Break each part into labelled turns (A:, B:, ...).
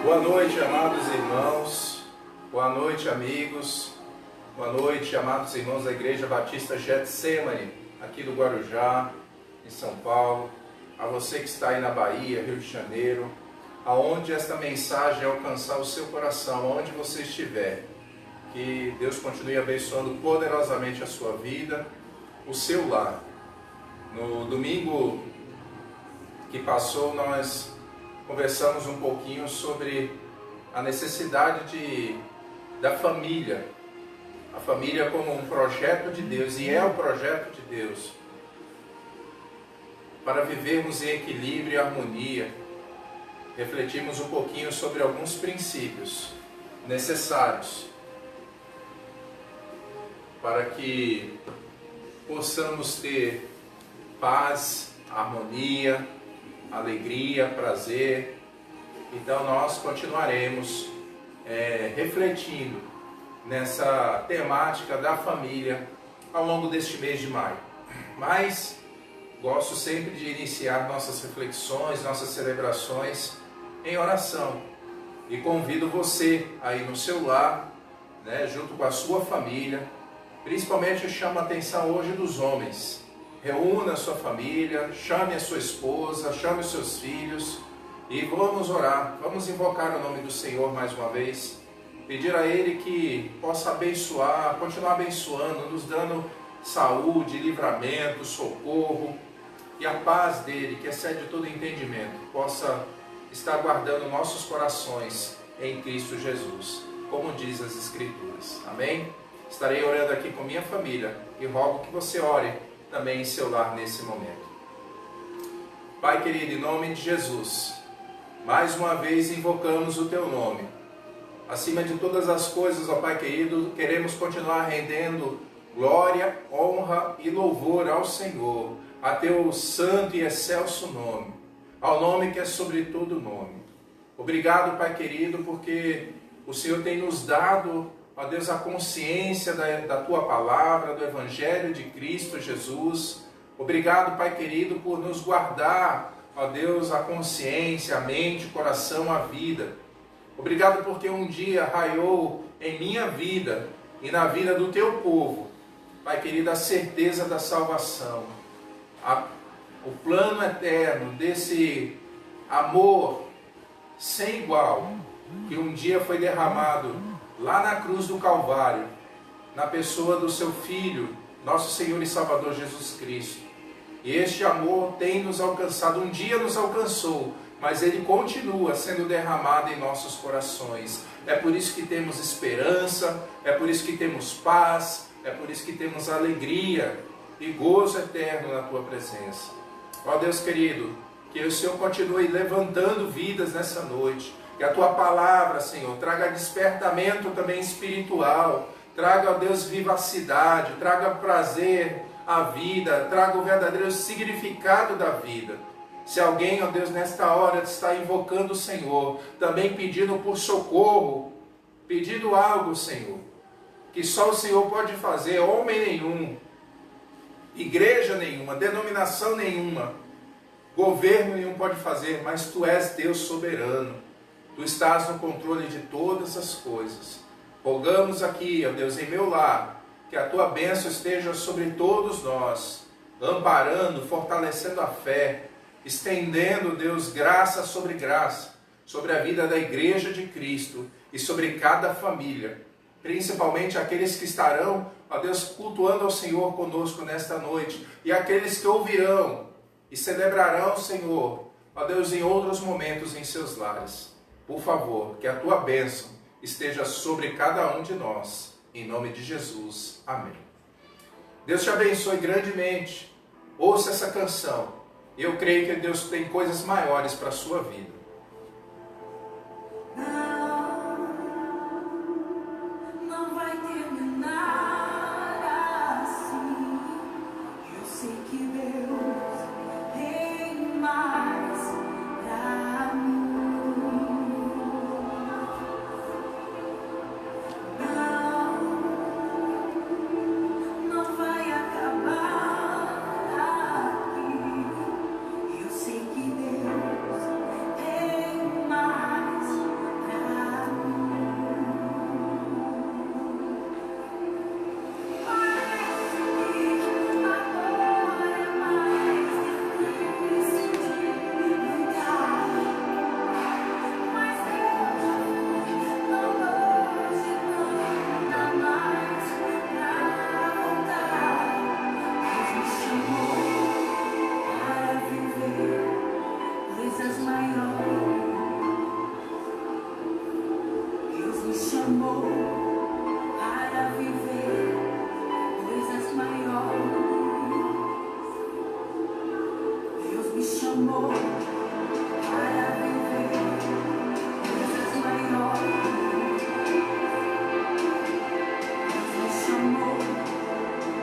A: Boa noite, amados irmãos. Boa noite, amigos. Boa noite, amados irmãos da Igreja Batista Getsemane, aqui do Guarujá, em São Paulo. A você que está aí na Bahia, Rio de Janeiro, aonde esta mensagem alcançar o seu coração, aonde você estiver. Que Deus continue abençoando poderosamente a sua vida, o seu lar. No domingo que passou, nós conversamos um pouquinho sobre a necessidade da família. A família como um projeto de Deus, e é o projeto de Deus, para vivermos em equilíbrio e harmonia. Refletimos um pouquinho sobre alguns princípios necessários para que possamos ter paz, harmonia, alegria, prazer. Então nós continuaremos refletindo nessa temática da família ao longo deste mês de maio. Mas gosto sempre de iniciar nossas reflexões, nossas celebrações em oração. E convido você aí no seu lar, junto com a sua família. Principalmente eu chamo a atenção hoje dos homens. Reúna a sua família, chame a sua esposa, chame os seus filhos e vamos orar, vamos invocar o nome do Senhor mais uma vez, pedir a Ele que possa abençoar, continuar abençoando, nos dando saúde, livramento, socorro, e a paz dEle, que excede todo entendimento, possa estar guardando nossos corações em Cristo Jesus, como diz as Escrituras. Amém? Estarei orando aqui com minha família e rogo que você ore também em seu lar nesse momento. Pai querido, em nome de Jesus, mais uma vez invocamos o Teu nome. Acima de todas as coisas, ó Pai querido, queremos continuar rendendo glória, honra e louvor ao Senhor, a Teu santo e excelso nome, ao nome que é sobre todo nome. Obrigado, Pai querido, porque o Senhor tem nos dado, ó Deus, a consciência da Tua palavra, do Evangelho de Cristo Jesus. Obrigado, Pai querido, por nos guardar, ó Deus, a consciência, a mente, o coração, a vida. Obrigado porque um dia raiou em minha vida e na vida do Teu povo, Pai querido, a certeza da salvação, o plano eterno desse amor sem igual, que um dia foi derramado lá na cruz do Calvário, na pessoa do Seu Filho, nosso Senhor e Salvador Jesus Cristo. E este amor tem nos alcançado, um dia nos alcançou, mas ele continua sendo derramado em nossos corações. É por isso que temos esperança, é por isso que temos paz, é por isso que temos alegria e gozo eterno na Tua presença. Ó Deus querido, que o Senhor continue levantando vidas nessa noite, que a Tua palavra, Senhor, traga despertamento também espiritual, traga, ó Deus, vivacidade, traga prazer à vida, traga o verdadeiro significado da vida. Se alguém, ó Deus, nesta hora está invocando o Senhor, também pedindo por socorro, pedindo algo, Senhor, que só o Senhor pode fazer, homem nenhum, igreja nenhuma, denominação nenhuma, governo nenhum pode fazer, mas Tu és Deus soberano. Tu estás no controle de todas as coisas. Rogamos aqui, ó Deus, em meu lar, que a Tua bênção esteja sobre todos nós, amparando, fortalecendo a fé, estendendo, Deus, graça sobre a vida da Igreja de Cristo e sobre cada família, principalmente aqueles que estarão, ó Deus, cultuando ao Senhor conosco nesta noite, e aqueles que ouvirão e celebrarão o Senhor, ó Deus, em outros momentos em seus lares. Por favor, que a Tua bênção esteja sobre cada um de nós, em nome de Jesus. Amém. Deus te abençoe grandemente. Ouça essa canção. Eu creio que Deus tem coisas maiores para a sua vida.
B: Não vai terminar assim. Eu sei que Deus tem mais pra mim. Não vai acabar aqui. Eu sei que Deus chamou para viver coisas maiores. Deus me chamou para viver coisas maiores. Deus me chamou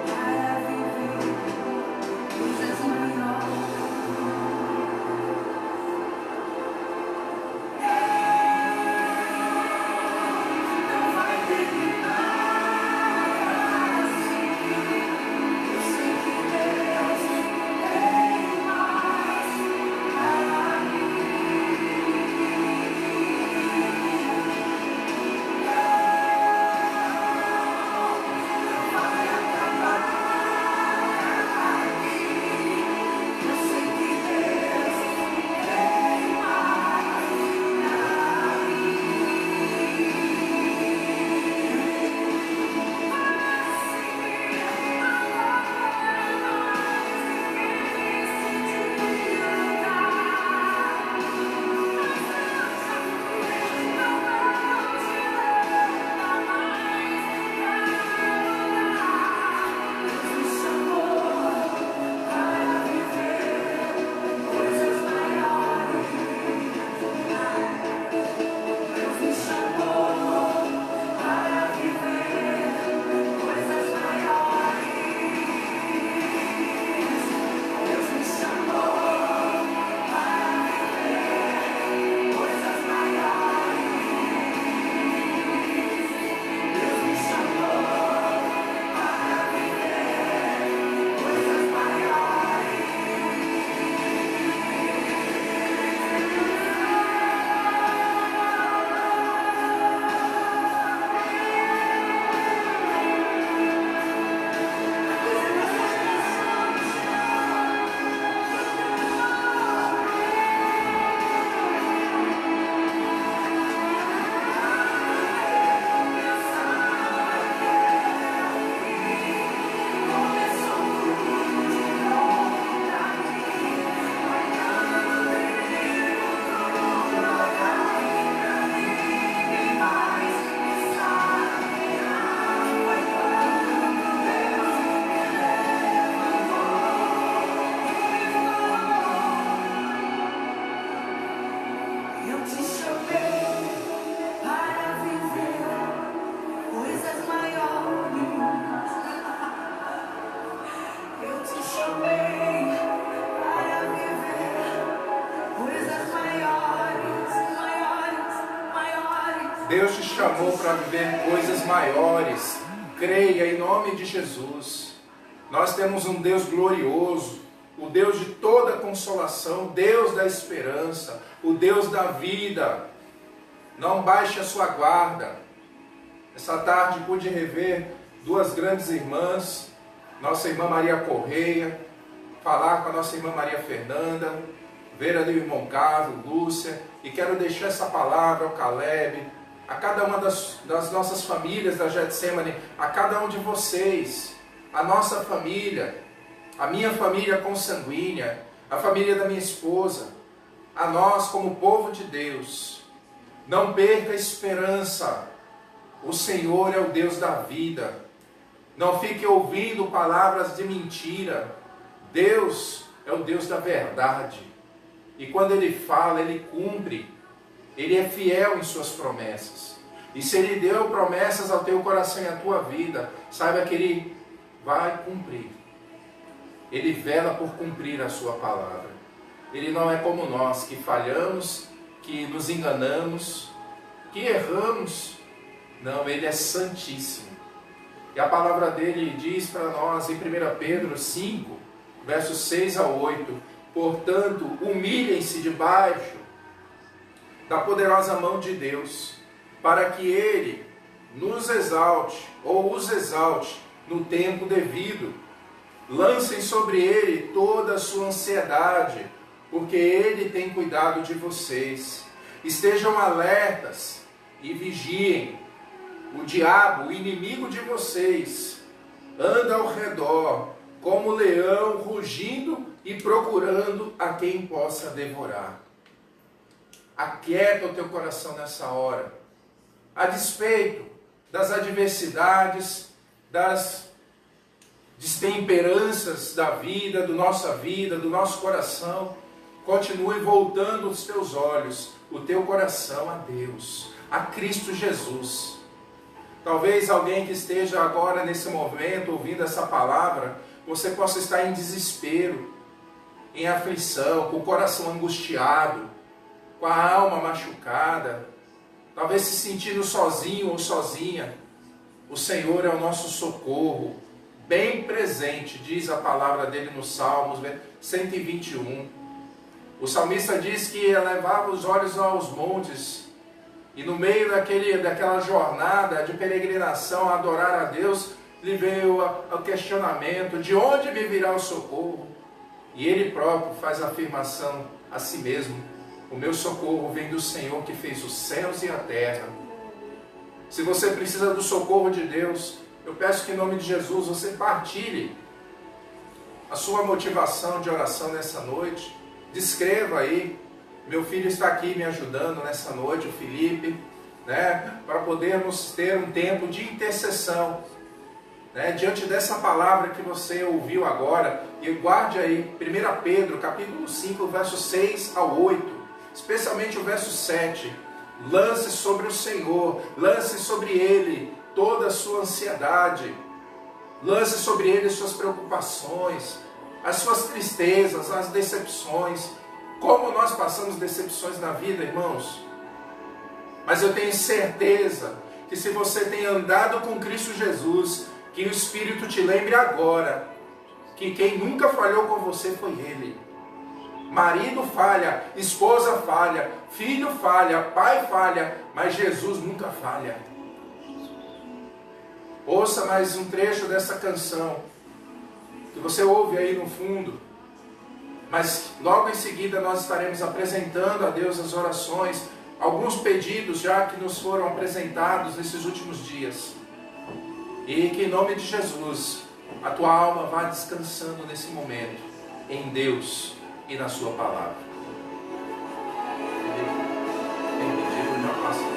B: para viver coisas maiores. Não vai terminar assim. Eu sei que Deus tem mais para mim. Não vai acabar aqui. Eu sei que Deus tem mais para Eu te chamei para viver coisas maiores. Eu te chamei para viver coisas maiores, maiores.
A: Deus te chamou para viver coisas maiores. Creia em nome de Jesus. Nós temos um Deus glorioso, o Deus de toda consolação, Deus da esperança, o Deus da vida. Não baixe a sua guarda. Essa tarde pude rever duas grandes irmãs, nossa irmã Maria Correia, falar com a nossa irmã Maria Fernanda, ver ali o irmão Carlos, Lúcia, e quero deixar essa palavra ao Caleb, a cada uma das nossas famílias da Getsemane, a cada um de vocês, a nossa família, a minha família consanguínea, a família da minha esposa, a nós como povo de Deus. Não perca a esperança. O Senhor é o Deus da vida. Não fique ouvindo palavras de mentira. Deus é o Deus da verdade. E quando Ele fala, Ele cumpre. Ele é fiel em suas promessas. E se Ele deu promessas ao teu coração e à tua vida, saiba que Ele vai cumprir. Ele vela por cumprir a sua palavra. Ele não é como nós, que falhamos, que nos enganamos, que erramos. Não, Ele é santíssimo. E a palavra dele diz para nós em 1 Pedro 5, versos 6 a 8, portanto, humilhem-se debaixo da poderosa mão de Deus, para que Ele nos exalte, ou os exalte, no tempo devido. Lancem sobre Ele toda a sua ansiedade, porque Ele tem cuidado de vocês. Estejam alertas e vigiem. O diabo, o inimigo de vocês, anda ao redor, como leão, rugindo e procurando a quem possa devorar. Aquieta o teu coração nessa hora. A despeito das adversidades, das destemperanças da vida, do nosso coração. Continue voltando os teus olhos, o teu coração a Deus, a Cristo Jesus. Talvez alguém que esteja agora nesse momento ouvindo essa palavra, você possa estar em desespero, em aflição, com o coração angustiado, com a alma machucada, talvez se sentindo sozinho ou sozinha. O Senhor é o nosso socorro, bem presente, diz a palavra dele no Salmos 121. O salmista diz que elevava os olhos aos montes, e no meio daquela jornada de peregrinação a adorar a Deus, lhe veio o questionamento: de onde me virá o socorro? E ele próprio faz a afirmação a si mesmo: o meu socorro vem do Senhor que fez os céus e a terra. Se você precisa do socorro de Deus, eu peço que em nome de Jesus você partilhe a sua motivação de oração nessa noite. Descreva aí: meu filho está aqui me ajudando nessa noite, o Felipe, para podermos ter um tempo de intercessão, diante dessa palavra que você ouviu agora. E guarde aí 1 Pedro, capítulo 5, verso 6 ao 8, especialmente o verso 7. Lance sobre o Senhor, lance sobre Ele toda a sua ansiedade, lance sobre Ele as suas preocupações, as suas tristezas, as decepções. Como nós passamos decepções na vida, irmãos. Mas eu tenho certeza que se você tem andado com Cristo Jesus, que o Espírito te lembre agora que quem nunca falhou com você foi Ele. Marido falha, esposa falha, filho falha, pai falha, mas Jesus nunca falha. Ouça mais um trecho dessa canção que você ouve aí no fundo. Mas logo em seguida nós estaremos apresentando a Deus as orações, alguns pedidos já que nos foram apresentados nesses últimos dias. E que em nome de Jesus, a tua alma vá descansando nesse momento, em Deus e na sua palavra. Tem pedido, já passa.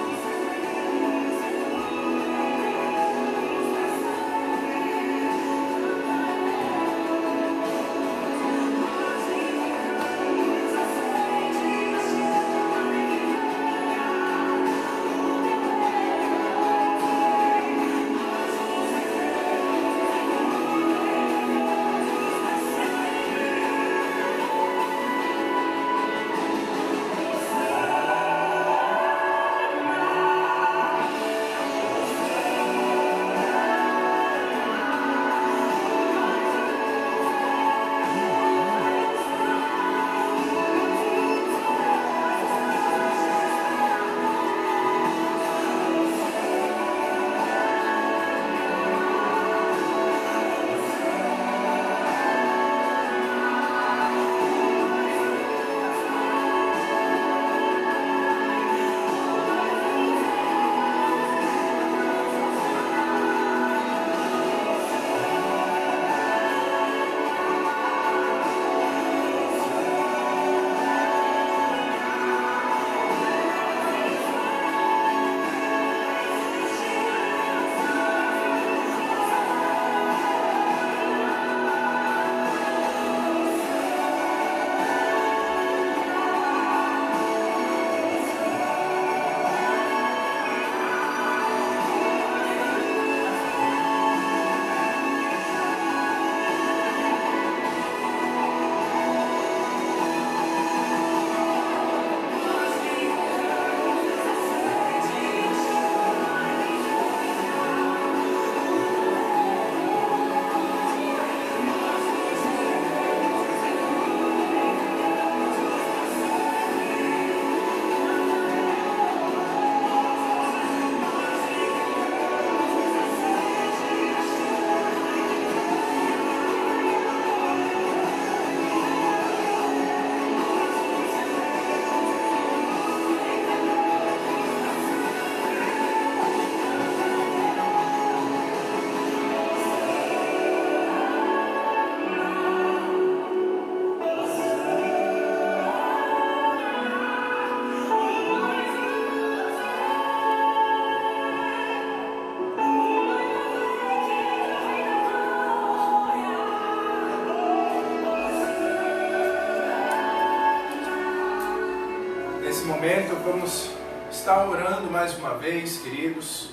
A: vamos estar orando mais uma vez, queridos,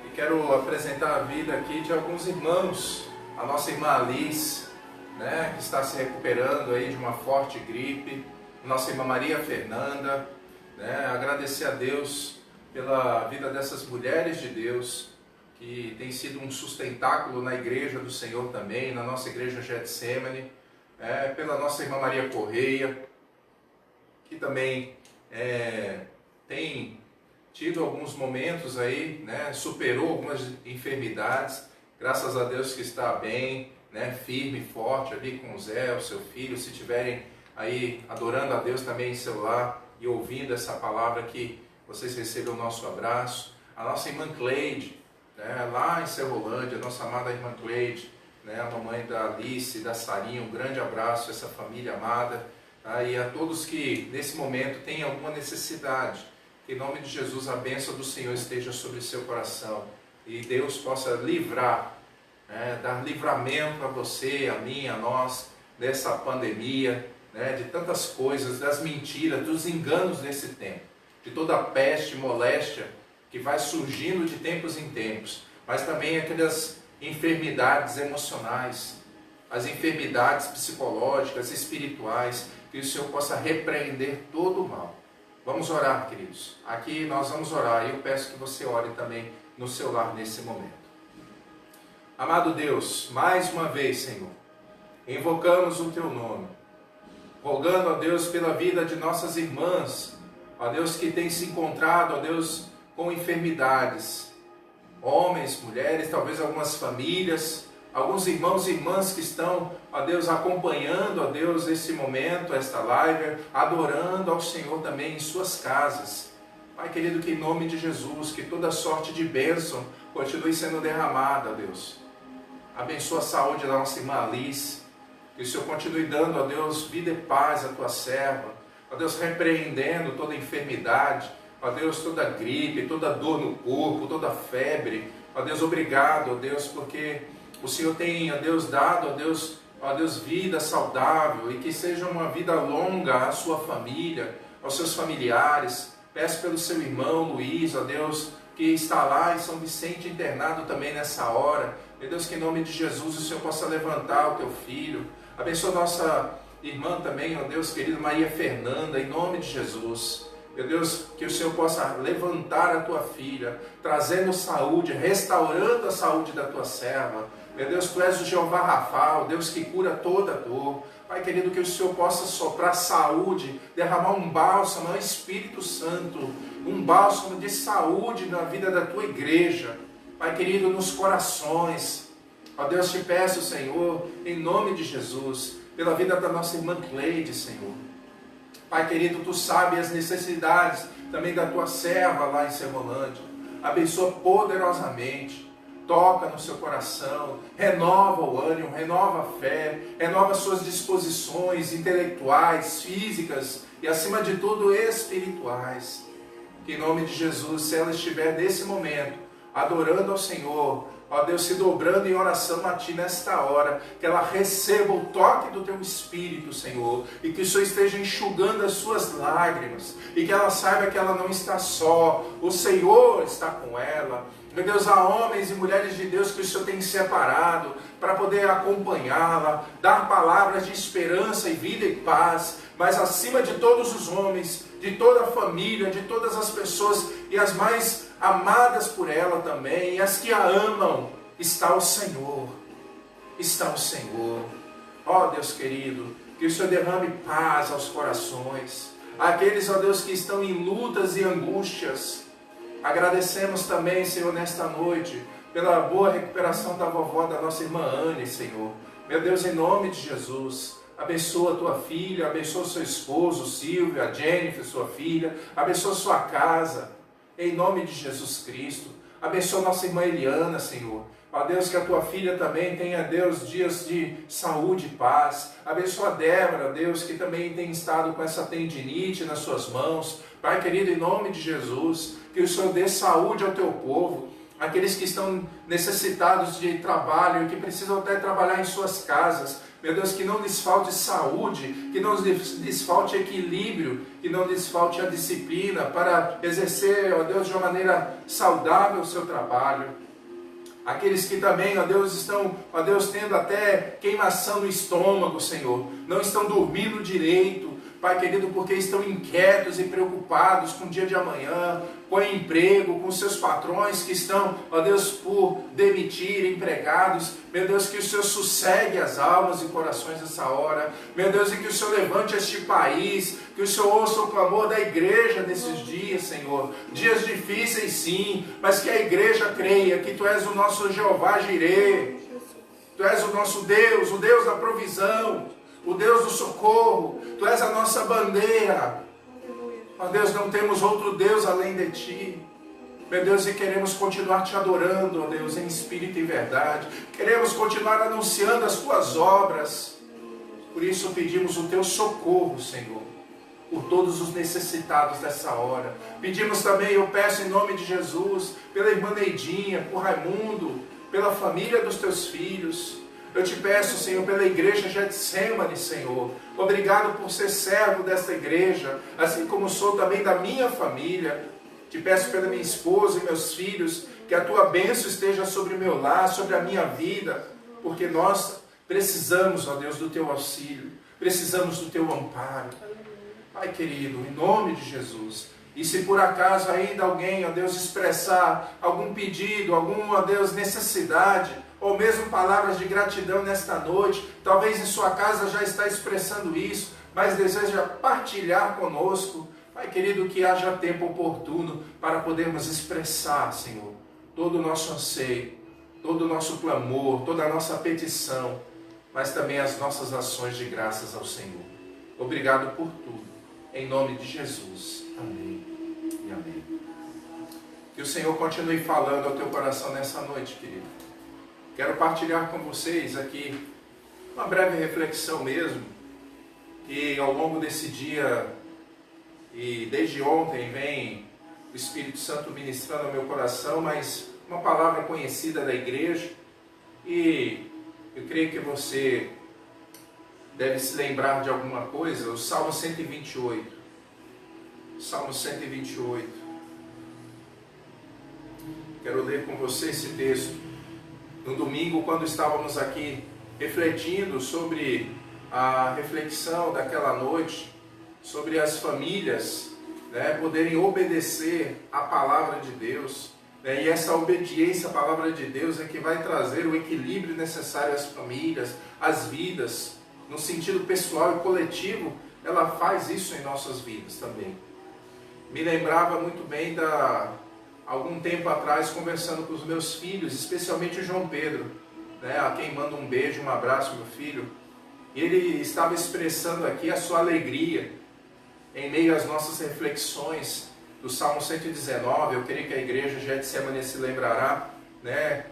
A: e quero apresentar a vida aqui de alguns irmãos. A nossa irmã Alice, né, que está se recuperando aí de uma forte gripe, nossa irmã Maria Fernanda, né, agradecer a Deus pela vida dessas mulheres de Deus, que tem sido um sustentáculo na igreja do Senhor também, na nossa igreja Getsemane, pela nossa irmã Maria Correia, que também tem tido alguns momentos aí, né, superou algumas enfermidades, graças a Deus que está bem, né, firme e forte ali com o Zé, o seu filho. Se estiverem aí adorando a Deus também em seu lar e ouvindo essa palavra, que vocês recebam o nosso abraço. A nossa irmã Cleide, né, lá em Serrolândia, a nossa amada irmã Cleide, né, a mamãe da Alice e da Sarinha, um grande abraço a essa família amada. E a todos que nesse momento têm alguma necessidade, que em nome de Jesus a bênção do Senhor esteja sobre seu coração e Deus possa livrar, dar livramento a você, a mim, a nós, dessa pandemia, né, de tantas coisas, das mentiras, dos enganos desse tempo, de toda a peste, moléstia que vai surgindo de tempos em tempos, mas também aquelas enfermidades emocionais, as enfermidades psicológicas, espirituais, que o Senhor possa repreender todo o mal. Vamos orar, queridos. Aqui nós vamos orar e eu peço que você ore também no seu lar nesse momento. Amado Deus, mais uma vez, Senhor, invocamos o Teu nome, rogando a Deus pela vida de nossas irmãs, ó Deus, que têm se encontrado, ó Deus, com enfermidades, homens, mulheres, talvez algumas famílias, alguns irmãos e irmãs que estão, ó Deus, acompanhando, ó Deus, esse momento, esta live, adorando ao Senhor também em suas casas. Pai querido, que em nome de Jesus, que toda sorte de bênção continue sendo derramada, ó Deus. Abençoa a saúde da nossa irmã Alice, que o Senhor continue dando, ó Deus, vida e paz à tua serva, ó Deus, repreendendo toda enfermidade, ó Deus, toda gripe, toda dor no corpo, toda febre, ó Deus, obrigado, ó Deus, porque o Senhor tem, ó Deus, dado, ó Deus, vida saudável, e que seja uma vida longa à sua família, aos seus familiares. Peço pelo seu irmão Luiz, ó Deus, que está lá em São Vicente internado também nessa hora. Meu Deus, que em nome de Jesus o Senhor possa levantar o teu filho. Abençoa nossa irmã também, ó Deus querido, Maria Fernanda, em nome de Jesus. Meu Deus, que o Senhor possa levantar a tua filha, trazendo saúde, restaurando a saúde da tua serva. Meu Deus, Tu és o Jeová Rafa, o Deus que cura toda dor. Pai querido, que o Senhor possa soprar saúde, derramar um bálsamo, o Espírito Santo, um bálsamo de saúde na vida da Tua igreja. Pai querido, nos corações. Ó Deus, te peço, Senhor, em nome de Jesus, pela vida da nossa irmã Cleide, Senhor. Pai querido, Tu sabes as necessidades também da Tua serva lá em Serrolândia. Abençoa poderosamente. Toca no seu coração, renova o ânimo, renova a fé, renova suas disposições intelectuais, físicas e, acima de tudo, espirituais. Que em nome de Jesus, se ela estiver nesse momento, adorando ao Senhor, ó Deus, se dobrando em oração a Ti nesta hora, que ela receba o toque do Teu Espírito, Senhor, e que o Senhor esteja enxugando as suas lágrimas, e que ela saiba que ela não está só, o Senhor está com ela. Meu Deus, há homens e mulheres de Deus que o Senhor tem separado para poder acompanhá-la, dar palavras de esperança e vida e paz, mas acima de todos os homens, de toda a família, de todas as pessoas e as mais amadas por ela também, e as que a amam, está o Senhor. Está o Senhor. Ó Deus querido, que o Senhor derrame paz aos corações. Aqueles, ó Deus, que estão em lutas e angústias. Agradecemos também, Senhor, nesta noite, pela boa recuperação da vovó, da nossa irmã Anne, Senhor. Meu Deus, em nome de Jesus, abençoa a tua filha, abençoa o seu esposo, Silvio, a Jennifer, sua filha, abençoa a sua casa, em nome de Jesus Cristo. Abençoa a nossa irmã Eliana, Senhor. Ó Deus, que a tua filha também tenha, Deus, dias de saúde e paz. Abençoa a Débora, Deus, que também tem estado com essa tendinite nas suas mãos. Pai querido, em nome de Jesus, que o Senhor dê saúde ao teu povo. aqueles que estão necessitados de trabalho, que precisam até trabalhar em suas casas. Meu Deus, que não lhes falte saúde, que não lhes falte equilíbrio, que não lhes falte a disciplina para exercer, ó Deus, de uma maneira saudável o seu trabalho. Aqueles que também, ó Deus, estão, ó Deus, tendo até queimação no estômago, Senhor, não estão dormindo direito, Pai querido, porque estão inquietos e preocupados com o dia de amanhã, com o emprego, com seus patrões que estão, ó Deus, por demitir empregados. Meu Deus, que o Senhor sossegue as almas e corações nessa hora. Meu Deus, e que o Senhor levante este país, que o Senhor ouça o clamor da igreja nesses dias, Senhor. Dias difíceis sim, mas que a igreja creia que Tu és o nosso Jeová Jireh. Tu és o nosso Deus, o Deus da provisão, o Deus do socorro. Tu és a nossa bandeira. Ó Deus, não temos outro Deus além de Ti. Meu Deus, e queremos continuar Te adorando, ó Deus, em espírito e verdade. Queremos continuar anunciando as Tuas obras. Por isso pedimos o Teu socorro, Senhor, por todos os necessitados dessa hora. Pedimos também, eu peço em nome de Jesus, pela irmã Neidinha, por Raimundo, pela família dos Teus filhos. Eu te peço, Senhor, pela igreja Getsemane, Senhor. Obrigado por ser servo desta igreja, assim como sou também da minha família. Te peço pela minha esposa e meus filhos, que a Tua bênção esteja sobre o meu lar, sobre a minha vida, porque nós precisamos, ó Deus, do Teu auxílio, precisamos do Teu amparo. Pai querido, em nome de Jesus. E se por acaso ainda alguém, ó Deus, expressar algum pedido, alguma, ó Deus, necessidade, ou mesmo palavras de gratidão nesta noite, talvez em sua casa já está expressando isso, mas deseja partilhar conosco, Pai querido, que haja tempo oportuno para podermos expressar, Senhor, todo o nosso anseio, todo o nosso clamor, toda a nossa petição, mas também as nossas ações de graças ao Senhor. Obrigado por tudo, em nome de Jesus. Amém e amém. Que o Senhor continue falando ao teu coração nessa noite, querido. Quero partilhar com vocês aqui uma breve reflexão mesmo, que ao longo desse dia e desde ontem vem o Espírito Santo ministrando ao meu coração, mas uma palavra conhecida da igreja, e eu creio que você deve se lembrar de alguma coisa, o Salmo 128. Salmo 128. Quero ler com você esse texto. No domingo, quando estávamos aqui refletindo sobre a reflexão daquela noite, sobre as famílias, poderem obedecer à palavra de Deus, e essa obediência à palavra de Deus é que vai trazer o equilíbrio necessário às famílias, às vidas, no sentido pessoal e coletivo. Ela faz isso em nossas vidas também. Me lembrava muito bem algum tempo atrás, conversando com os meus filhos, especialmente o João Pedro, a quem mando um beijo, um abraço, meu filho. E ele estava expressando aqui a sua alegria em meio às nossas reflexões do Salmo 119. Eu creio que a igreja Getsemane se lembrará,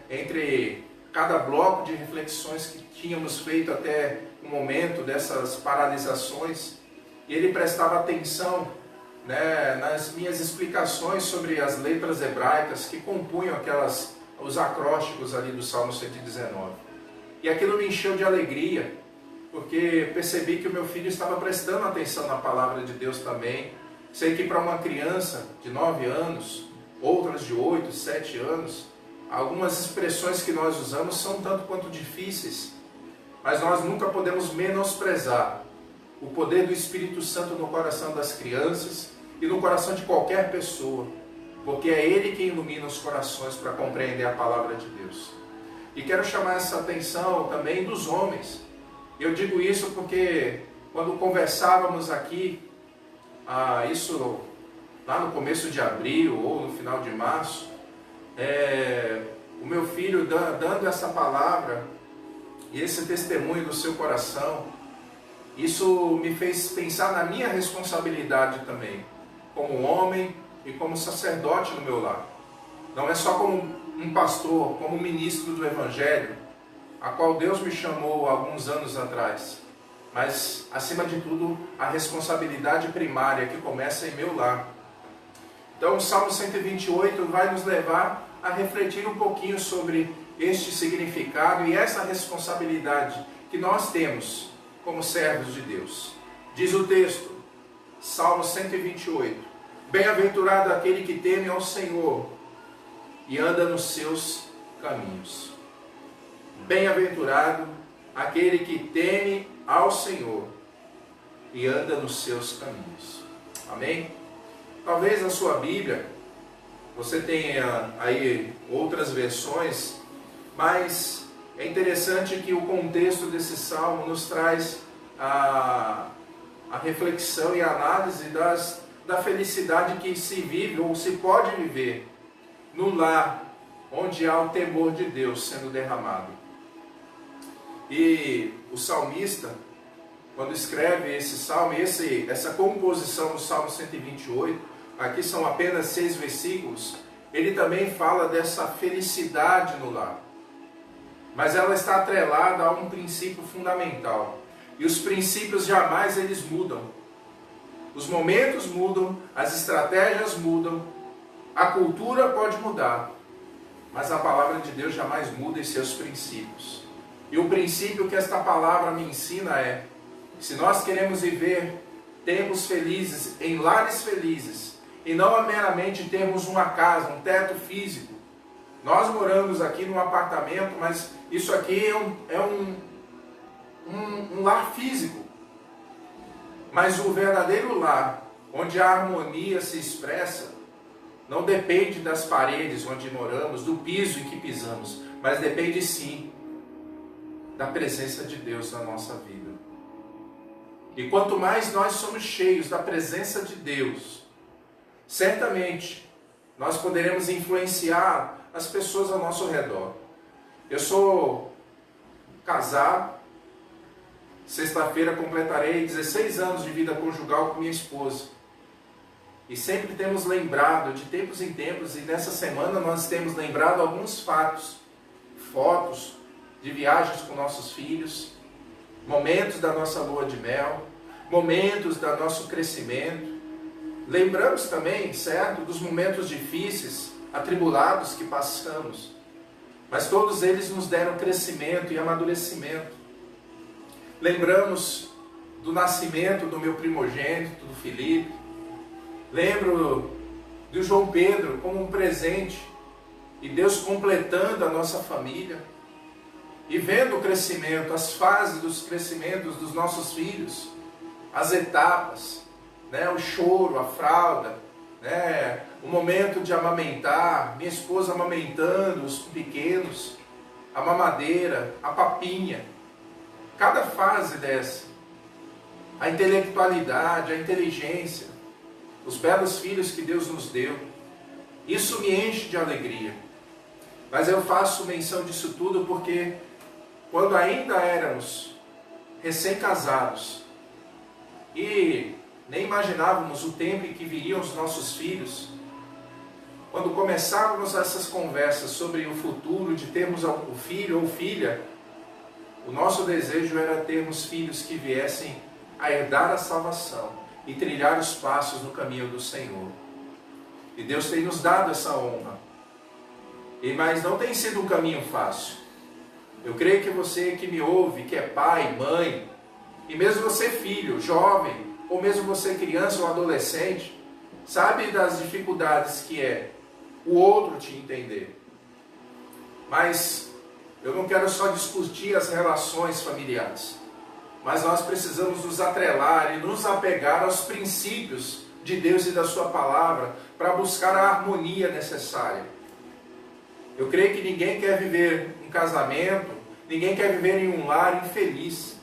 A: entre cada bloco de reflexões que tínhamos feito até o momento dessas paralisações, e ele prestava atenção nas minhas explicações sobre as letras hebraicas que compunham os acrósticos ali do Salmo 119. E aquilo me encheu de alegria, porque percebi que o meu filho estava prestando atenção na palavra de Deus também. Sei que para uma criança de 9 anos, outras de 8, 7 anos, algumas expressões que nós usamos são tanto quanto difíceis, mas nós nunca podemos menosprezar o poder do Espírito Santo no coração das crianças e no coração de qualquer pessoa, porque é Ele quem ilumina os corações para compreender a palavra de Deus. E quero chamar essa atenção também dos homens. Eu digo isso porque quando conversávamos aqui, isso lá no começo de abril ou no final de março, o meu filho dando essa palavra e esse testemunho do seu coração, isso me fez pensar na minha responsabilidade também, como homem e como sacerdote no meu lar. Não é só como um pastor, como um ministro do Evangelho, a qual Deus me chamou há alguns anos atrás, mas, acima de tudo, a responsabilidade primária que começa em meu lar. Então o Salmo 128 vai nos levar a refletir um pouquinho sobre este significado e essa responsabilidade que nós temos como servos de Deus. Diz o texto, Salmo 128, bem-aventurado aquele que teme ao Senhor e anda nos seus caminhos. Bem-aventurado aquele que teme ao Senhor e anda nos seus caminhos. Amém? Talvez na sua Bíblia você tenha aí outras versões, mas é interessante que o contexto desse salmo nos traz a reflexão e a análise da felicidade que se vive ou se pode viver no lar onde há o temor de Deus sendo derramado. E o salmista, quando escreve esse salmo, essa composição do Salmo 128, aqui são apenas 6 versículos, ele também fala dessa felicidade no lar. Mas ela está atrelada a um princípio fundamental. E os princípios jamais eles mudam. Os momentos mudam, as estratégias mudam, a cultura pode mudar, mas a palavra de Deus jamais muda em seus princípios. E o princípio que esta palavra me ensina é: se nós queremos viver tempos felizes, em lares felizes, e não meramente termos uma casa, um teto físico. Nós moramos aqui num apartamento, mas isso aqui é um lar físico. Mas o verdadeiro lar, onde a harmonia se expressa, não depende das paredes onde moramos, do piso em que pisamos, mas depende sim da presença de Deus na nossa vida. E quanto mais nós somos cheios da presença de Deus, certamente nós poderemos influenciar as pessoas ao nosso redor. Eu sou casado, sexta-feira completarei 16 anos de vida conjugal com minha esposa. E sempre temos lembrado, de tempos em tempos, e nessa semana nós temos lembrado alguns fatos, fotos de viagens com nossos filhos, momentos da nossa lua de mel, momentos do nosso crescimento. Lembramos também, certo, dos momentos difíceis, atribulados que passamos, mas todos eles nos deram crescimento e amadurecimento. Lembramos do nascimento do meu primogênito, do Felipe. Lembro do João Pedro como um presente e Deus completando a nossa família e vendo o crescimento, as fases dos crescimentos dos nossos filhos, as etapas, né, o choro, a fralda, né, o momento de amamentar, minha esposa amamentando os pequenos, a mamadeira, a papinha, cada fase dessa, a intelectualidade, a inteligência, os belos filhos que Deus nos deu, isso me enche de alegria. Mas eu faço menção disso tudo porque quando ainda éramos recém-casados e nem imaginávamos o tempo em que viriam os nossos filhos, quando começávamos essas conversas sobre o futuro de termos um filho ou filha, o nosso desejo era termos filhos que viessem a herdar a salvação e trilhar os passos no caminho do Senhor. E Deus tem nos dado essa honra. Mas não tem sido um caminho fácil. Eu creio que você que me ouve, que é pai, mãe, e mesmo você filho, jovem, ou mesmo você criança ou adolescente, sabe das dificuldades que é o outro te entender. Mas eu não quero só discutir as relações familiares, mas nós precisamos nos atrelar e nos apegar aos princípios de Deus e da sua palavra para buscar a harmonia necessária. Eu creio que ninguém quer viver um casamento, ninguém quer viver em um lar infeliz,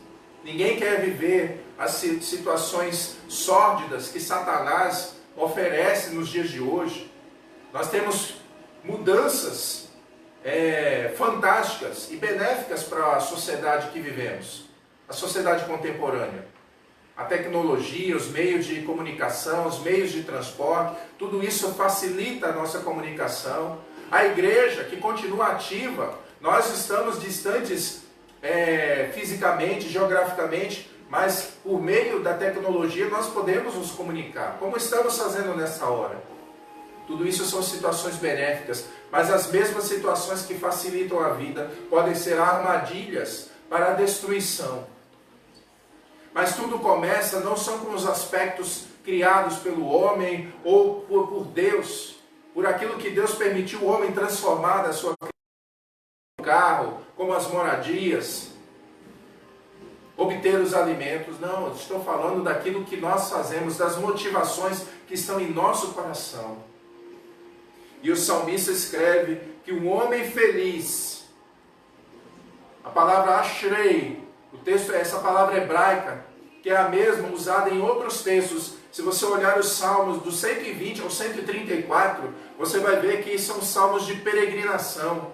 A: ninguém quer viver as situações sórdidas que Satanás oferece nos dias de hoje. Nós temos mudanças fantásticas e benéficas para a sociedade que vivemos, a sociedade contemporânea. A tecnologia, os meios de comunicação, os meios de transporte, tudo isso facilita a nossa comunicação. A igreja, que continua ativa, nós estamos distantes fisicamente, geograficamente, mas por meio da tecnologia nós podemos nos comunicar, como estamos fazendo nessa hora. Tudo isso são situações benéficas, mas as mesmas situações que facilitam a vida podem ser armadilhas para a destruição. Mas tudo começa não são com os aspectos criados pelo homem ou por Deus, por aquilo que Deus permitiu o homem transformar na sua carro, como as moradias, obter os alimentos. Não, estou falando daquilo que nós fazemos, das motivações que estão em nosso coração. E o salmista escreve que um homem feliz, a palavra ashrei, o texto é essa palavra hebraica, que é a mesma usada em outros textos. Se você olhar os salmos do 120 ao 134, você vai ver que são salmos de peregrinação.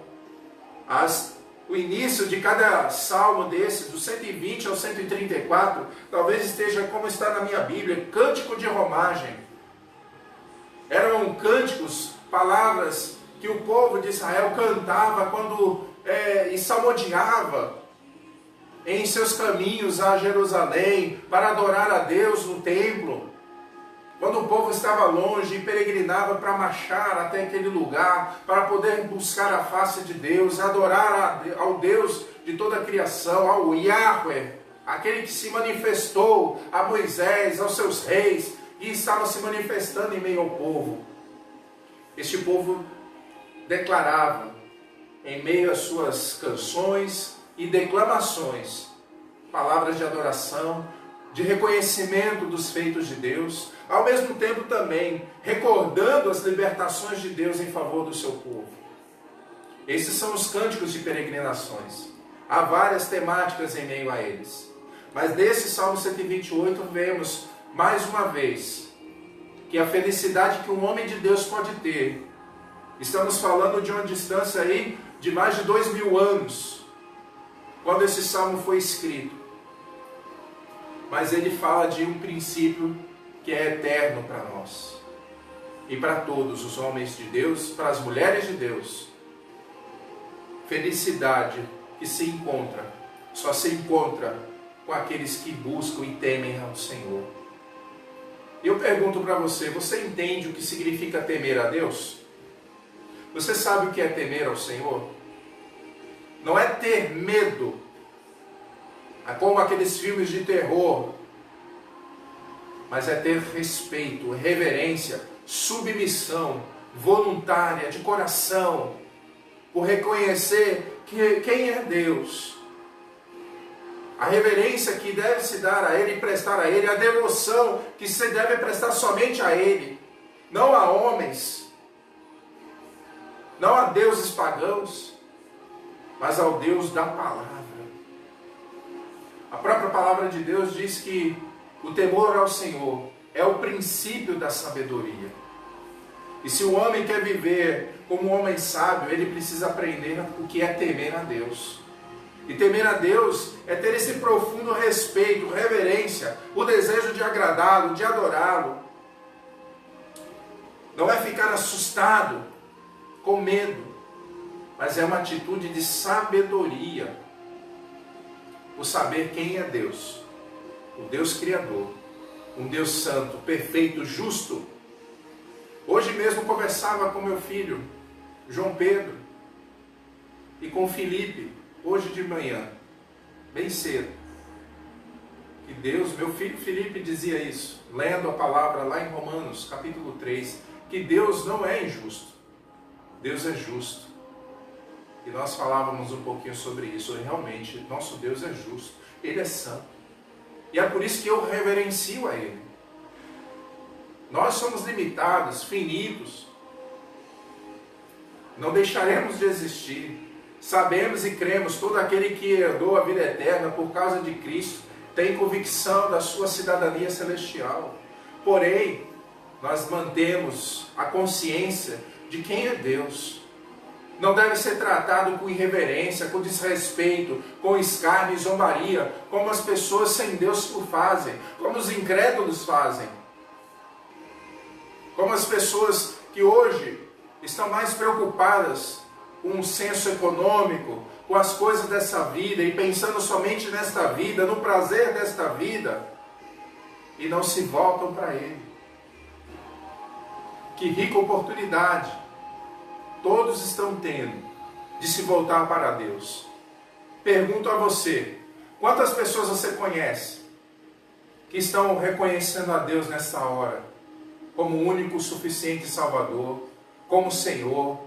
A: O início de cada salmo desse, do 120 ao 134, talvez esteja como está na minha Bíblia, cântico de romagem. Eram cânticos, palavras que o povo de Israel cantava e salmodiava em seus caminhos a Jerusalém, para adorar a Deus no templo. Quando o povo estava longe e peregrinava para marchar até aquele lugar, para poder buscar a face de Deus, adorar ao Deus de toda a criação, ao Yahweh, aquele que se manifestou a Moisés, aos seus reis, e estava se manifestando em meio ao povo. Este povo declarava, em meio às suas canções e declamações, palavras de adoração, de reconhecimento dos feitos de Deus, ao mesmo tempo também recordando as libertações de Deus em favor do seu povo. Esses são os cânticos de peregrinações. Há várias temáticas em meio a eles. Mas nesse Salmo 128 vemos mais uma vez que a felicidade que um homem de Deus pode ter, estamos falando de uma distância aí de mais de 2000 anos, quando esse salmo foi escrito. Mas ele fala de um princípio que é eterno para nós. E para todos os homens de Deus, para as mulheres de Deus. Felicidade que só se encontra com aqueles que buscam e temem ao Senhor. Eu pergunto para você, você entende o que significa temer a Deus? Você sabe o que é temer ao Senhor? Não é ter medo, como aqueles filmes de terror, mas é ter respeito, reverência, submissão voluntária, de coração, por reconhecer quem é Deus. A reverência que deve se dar a Ele e prestar a Ele, a devoção que se deve prestar somente a Ele, não a homens, não a deuses pagãos, mas ao Deus da palavra. A própria palavra de Deus diz que o temor ao Senhor é o princípio da sabedoria. E se o homem quer viver como um homem sábio, ele precisa aprender o que é temer a Deus. E temer a Deus é ter esse profundo respeito, reverência, o desejo de agradá-lo, de adorá-lo. Não é ficar assustado, com medo, mas é uma atitude de sabedoria. O saber quem é Deus, o Deus Criador, um Deus santo, perfeito, justo. Hoje mesmo conversava com meu filho, João Pedro, e com Felipe, hoje de manhã, bem cedo. Que Deus, meu filho Felipe dizia isso, lendo a palavra lá em Romanos, capítulo 3, que Deus não é injusto, Deus é justo. E nós falávamos um pouquinho sobre isso. E realmente, nosso Deus é justo. Ele é santo. E é por isso que eu reverencio a Ele. Nós somos limitados, finitos. Não deixaremos de existir. Sabemos e cremos, todo aquele que herdou a vida eterna por causa de Cristo, tem convicção da sua cidadania celestial. Porém, nós mantemos a consciência de quem é Deus. Não deve ser tratado com irreverência, com desrespeito, com escárnio e zombaria, como as pessoas sem Deus o fazem, como os incrédulos fazem. Como as pessoas que hoje estão mais preocupadas com o senso econômico, com as coisas dessa vida, e pensando somente nesta vida, no prazer desta vida, e não se voltam para Ele. Que rica oportunidade todos estão tendo de se voltar para Deus. Pergunto a você, quantas pessoas você conhece que estão reconhecendo a Deus nessa hora como o único suficiente Salvador, como Senhor,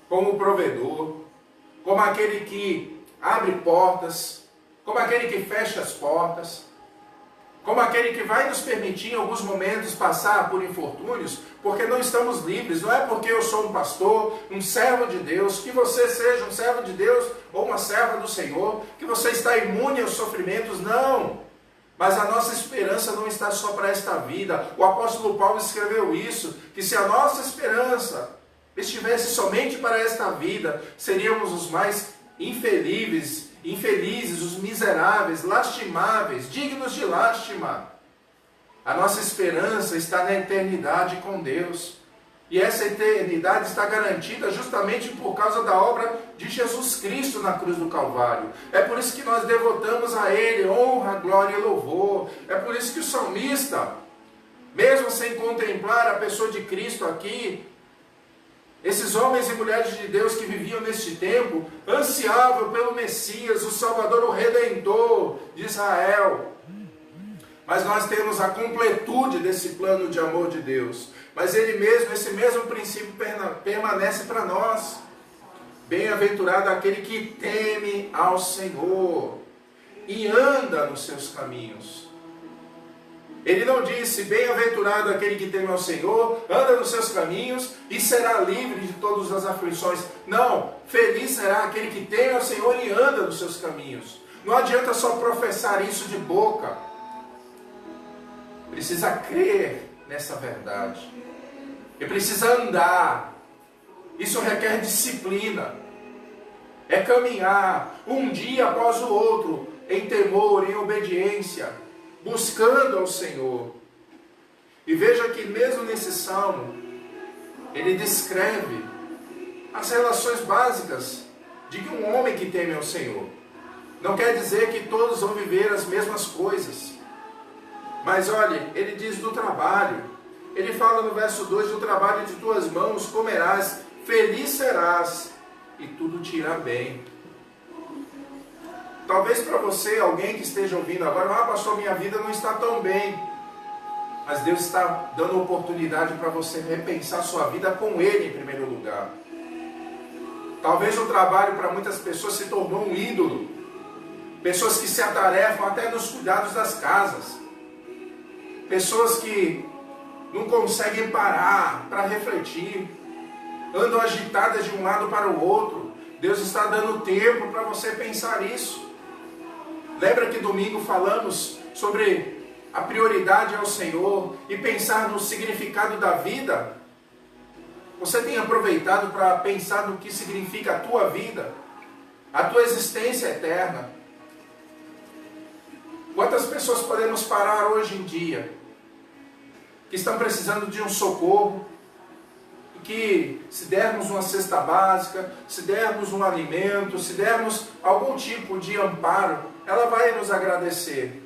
A: como provedor, como aquele que abre portas, como aquele que fecha as portas, como aquele que vai nos permitir em alguns momentos passar por infortúnios, porque não estamos livres. Não é porque eu sou um pastor, um servo de Deus, que você seja um servo de Deus ou uma serva do Senhor, que você está imune aos sofrimentos, não. Mas a nossa esperança não está só para esta vida. O apóstolo Paulo escreveu isso, que se a nossa esperança estivesse somente para esta vida, seríamos os mais infelizes, os miseráveis, lastimáveis, dignos de lástima. A nossa esperança está na eternidade com Deus. E essa eternidade está garantida justamente por causa da obra de Jesus Cristo na cruz do Calvário. É por isso que nós devotamos a Ele honra, glória e louvor. É por isso que o salmista, mesmo sem contemplar a pessoa de Cristo aqui, esses homens e mulheres de Deus que viviam neste tempo, ansiavam pelo Messias, o Salvador, o Redentor de Israel. Mas nós temos a completude desse plano de amor de Deus. Mas Ele mesmo, esse mesmo princípio permanece para nós. Bem-aventurado aquele que teme ao Senhor e anda nos seus caminhos. Ele não disse, bem-aventurado aquele que teme ao Senhor, anda nos seus caminhos e será livre de todas as aflições. Não, feliz será aquele que teme ao Senhor e anda nos seus caminhos. Não adianta só professar isso de boca. Precisa crer nessa verdade. E precisa andar. Isso requer disciplina. É caminhar um dia após o outro, em temor, em obediência, buscando ao Senhor. E veja que mesmo nesse salmo, ele descreve as relações básicas de um homem que teme ao Senhor. Não quer dizer que todos vão viver as mesmas coisas. Mas olha, ele diz do trabalho. Ele fala no verso 2, do trabalho de tuas mãos comerás, feliz serás, e tudo te irá bem. Talvez para você, alguém que esteja ouvindo agora, pastor, minha vida não está tão bem. Mas Deus está dando oportunidade para você repensar sua vida com Ele em primeiro lugar. Talvez o trabalho para muitas pessoas se tornou um ídolo. Pessoas que se atarefam até nos cuidados das casas. Pessoas que não conseguem parar para refletir. Andam agitadas de um lado para o outro. Deus está dando tempo para você pensar isso. Lembra que domingo falamos sobre a prioridade ao Senhor e pensar no significado da vida? Você tem aproveitado para pensar no que significa a tua vida, a tua existência eterna? Quantas pessoas podemos parar hoje em dia que estão precisando de um socorro, que se dermos uma cesta básica, se dermos um alimento, se dermos algum tipo de amparo, ela vai nos agradecer.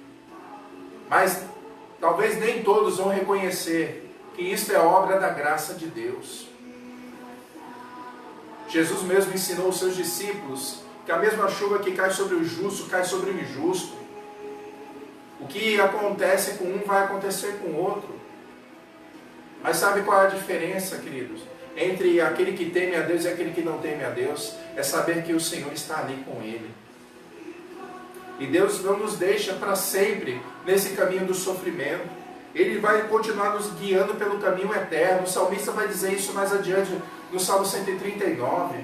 A: Mas talvez nem todos vão reconhecer que isso é obra da graça de Deus. Jesus mesmo ensinou os seus discípulos que a mesma chuva que cai sobre o justo, cai sobre o injusto. O que acontece com um vai acontecer com o outro. Mas sabe qual é a diferença, queridos? Entre aquele que teme a Deus e aquele que não teme a Deus? É saber que o Senhor está ali com ele. E Deus não nos deixa para sempre nesse caminho do sofrimento. Ele vai continuar nos guiando pelo caminho eterno. O salmista vai dizer isso mais adiante no Salmo 139.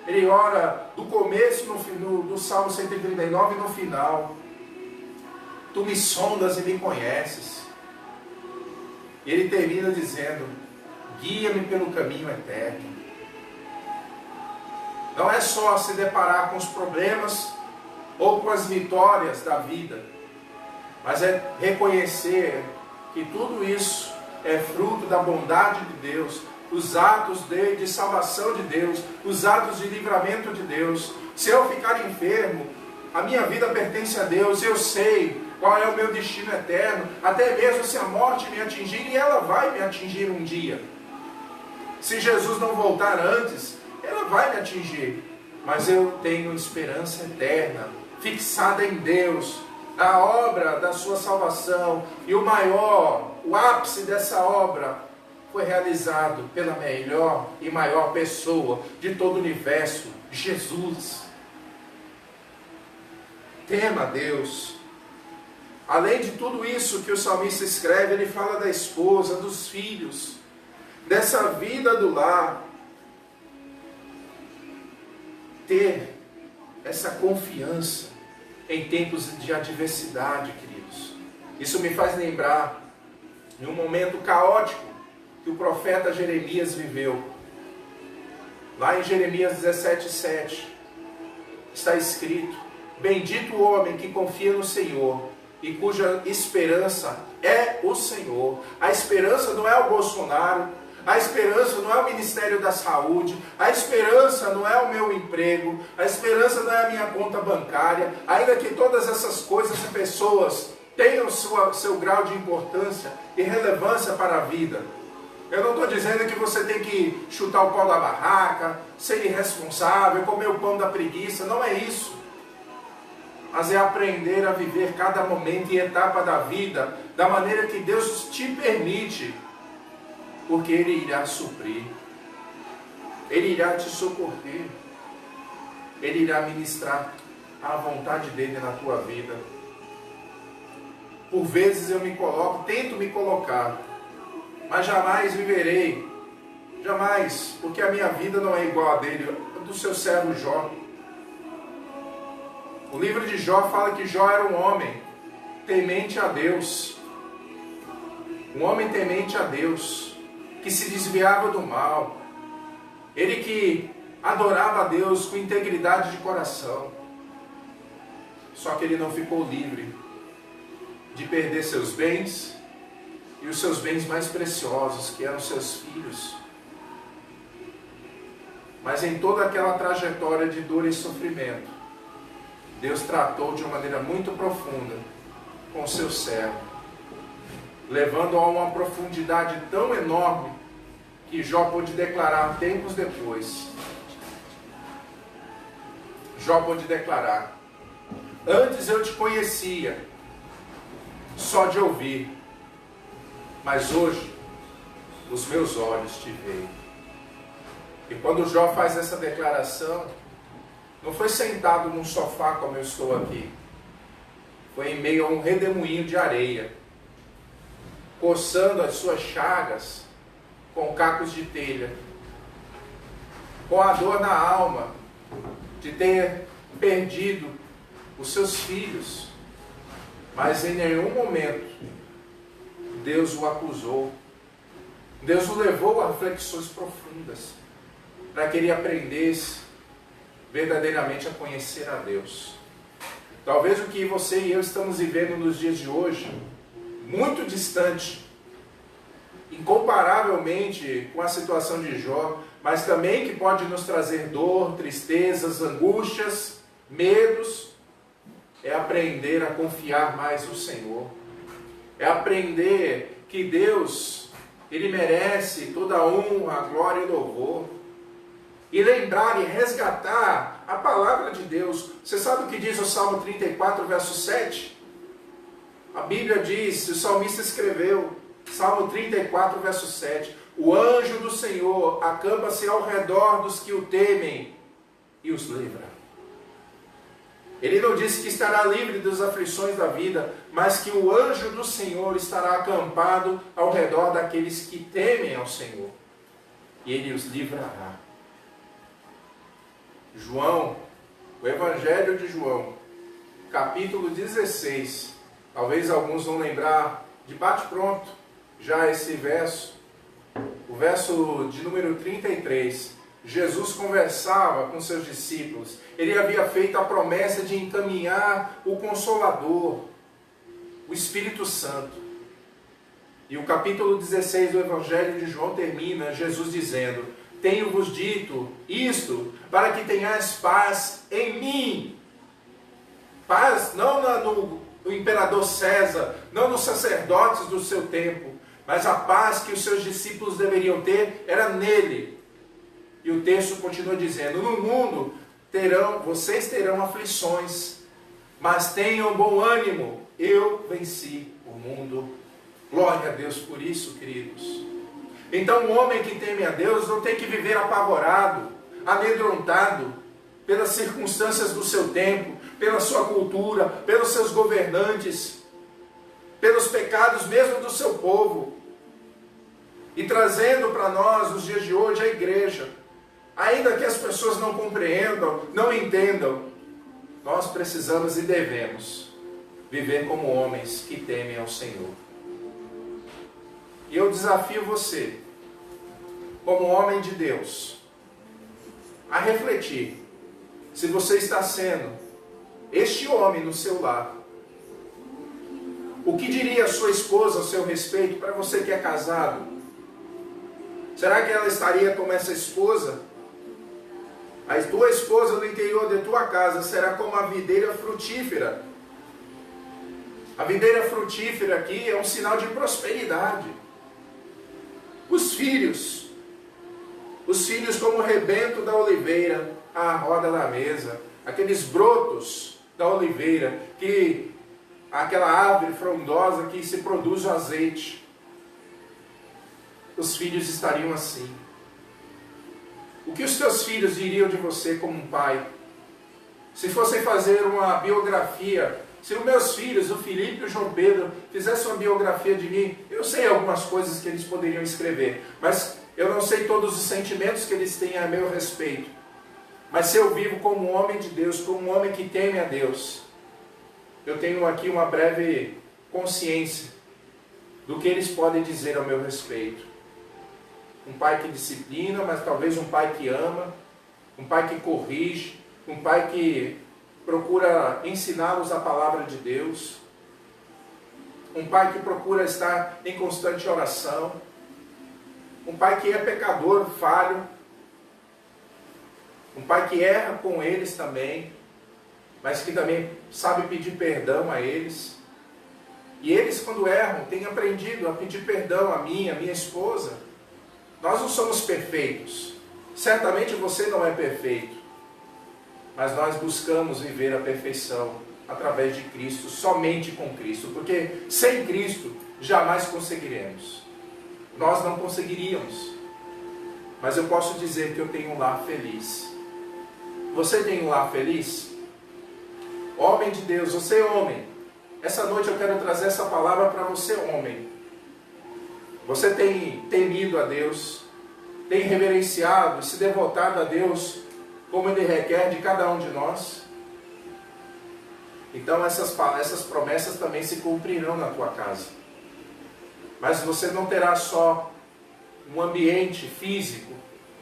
A: Ele ora do começo do Salmo 139 e no final. Tu me sondas e me conheces. E ele termina dizendo, guia-me pelo caminho eterno. Não é só se deparar com os problemas ou com as vitórias da vida, mas é reconhecer que tudo isso é fruto da bondade de Deus, os atos de salvação de Deus, os atos de livramento de Deus. Se eu ficar enfermo, a minha vida pertence a Deus, eu sei qual é o meu destino eterno, até mesmo se a morte me atingir, e ela vai me atingir um dia. Se Jesus não voltar antes, ela vai me atingir. Mas eu tenho esperança eterna, fixada em Deus, a obra da sua salvação. E o ápice dessa obra foi realizado pela melhor e maior pessoa de todo o universo, Jesus. Tema a Deus. Além de tudo isso que o salmista escreve, ele fala da esposa, dos filhos, dessa vida do lar. Ter essa confiança em tempos de adversidade, queridos. Isso me faz lembrar de um momento caótico que o profeta Jeremias viveu. Lá em Jeremias 17:7 está escrito: bendito o homem que confia no Senhor e cuja esperança é o Senhor. A esperança não é o Bolsonaro, a esperança não é o Ministério da Saúde, a esperança não é o meu emprego, a esperança não é a minha conta bancária, ainda que todas essas coisas e pessoas tenham seu grau de importância e relevância para a vida. Eu não estou dizendo que você tem que chutar o pau da barraca, ser irresponsável, comer o pão da preguiça, não é isso. Mas é aprender a viver cada momento e etapa da vida da maneira que Deus te permite, porque Ele irá suprir, Ele irá te socorrer, Ele irá ministrar a vontade dEle na tua vida. Por vezes eu tento me colocar, mas jamais viverei, jamais, porque a minha vida não é igual a dele, do seu servo Jó. O livro de Jó fala que Jó era um homem temente a Deus, um homem temente a Deus, que se desviava do mal, ele que adorava a Deus com integridade de coração. Só que ele não ficou livre de perder seus bens e os seus bens mais preciosos, que eram seus filhos. Mas em toda aquela trajetória de dor e sofrimento, Deus tratou de uma maneira muito profunda com o seu servo, levando a uma profundidade tão enorme que Jó pôde declarar tempos depois. Jó pôde declarar: antes eu te conhecia só de ouvir, mas hoje os meus olhos te veem. E quando Jó faz essa declaração, não foi sentado num sofá como eu estou aqui, foi em meio a um redemoinho de areia, coçando as suas chagas com cacos de telha, com a dor na alma de ter perdido os seus filhos, mas em nenhum momento Deus o acusou. Deus o levou a reflexões profundas, para que ele aprendesse verdadeiramente a conhecer a Deus. Talvez o que você e eu estamos vivendo nos dias de hoje, muito distante, incomparavelmente com a situação de Jó, mas também que pode nos trazer dor, tristezas, angústias, medos, é aprender a confiar mais no Senhor. É aprender que Deus, Ele merece toda a honra, a glória e o louvor. E lembrar e resgatar a palavra de Deus. Você sabe o que diz o Salmo 34, verso 7? A Bíblia diz, o salmista escreveu, Salmo 34, verso 7, o anjo do Senhor acampa-se ao redor dos que o temem e os livra. Ele não disse que estará livre das aflições da vida, mas que o anjo do Senhor estará acampado ao redor daqueles que temem ao Senhor, e Ele os livrará. João, o Evangelho de João, capítulo 16, talvez alguns vão lembrar de bate-pronto já esse verso, o verso de número 33, Jesus conversava com seus discípulos, ele havia feito a promessa de encaminhar o Consolador, o Espírito Santo, e o capítulo 16 do Evangelho de João termina, Jesus dizendo, tenho-vos dito isto, para que tenhais paz em mim. Paz não no imperador César, não nos sacerdotes do seu tempo. Mas a paz que os seus discípulos deveriam ter era nele. E o texto continua dizendo: no mundo vocês terão aflições, mas tenham bom ânimo, eu venci o mundo. Glória a Deus por isso, queridos. Então o homem que teme a Deus não tem que viver apavorado, amedrontado pelas circunstâncias do seu tempo, pela sua cultura, pelos seus governantes, pelos pecados mesmo do seu povo. E trazendo para nós, nos dias de hoje, a igreja, ainda que as pessoas não compreendam, não entendam, nós precisamos e devemos viver como homens que temem ao Senhor. E eu desafio você, como homem de Deus, a refletir se você está sendo este homem no seu lar. O que diria a sua esposa ao seu respeito, para você que é casado? Será que ela estaria como essa esposa? A tua esposa no interior de tua casa será como a videira frutífera. A videira frutífera aqui é um sinal de prosperidade. Os filhos como o rebento da oliveira, à roda da mesa, aqueles brotos da oliveira, aquela árvore frondosa que se produz o azeite. Os filhos estariam assim. O que os teus filhos diriam de você como um pai? Se fossem fazer uma biografia, se os meus filhos, o Felipe e o João Pedro, fizessem uma biografia de mim, eu sei algumas coisas que eles poderiam escrever, mas eu não sei todos os sentimentos que eles têm a meu respeito. Mas se eu vivo como um homem de Deus, como um homem que teme a Deus, eu tenho aqui uma breve consciência do que eles podem dizer ao meu respeito. Um pai que disciplina, mas talvez um pai que ama, um pai que corrige, um pai que procura ensiná-los a palavra de Deus, um pai que procura estar em constante oração, um pai que é pecador, falho, um pai que erra com eles também, mas que também sabe pedir perdão a eles. E eles, quando erram, têm aprendido a pedir perdão a mim, a minha esposa. Nós não somos perfeitos. Certamente você não é perfeito. Mas nós buscamos viver a perfeição através de Cristo, somente com Cristo. Porque sem Cristo jamais conseguiremos. Nós não conseguiríamos. Mas eu posso dizer que eu tenho um lar feliz. Você tem um lar feliz? Homem de Deus, você é homem. Essa noite eu quero trazer essa palavra para você, homem. Você tem temido a Deus, tem reverenciado e se devotado a Deus como Ele requer de cada um de nós? Então essas promessas também se cumprirão na tua casa. Mas você não terá só um ambiente físico,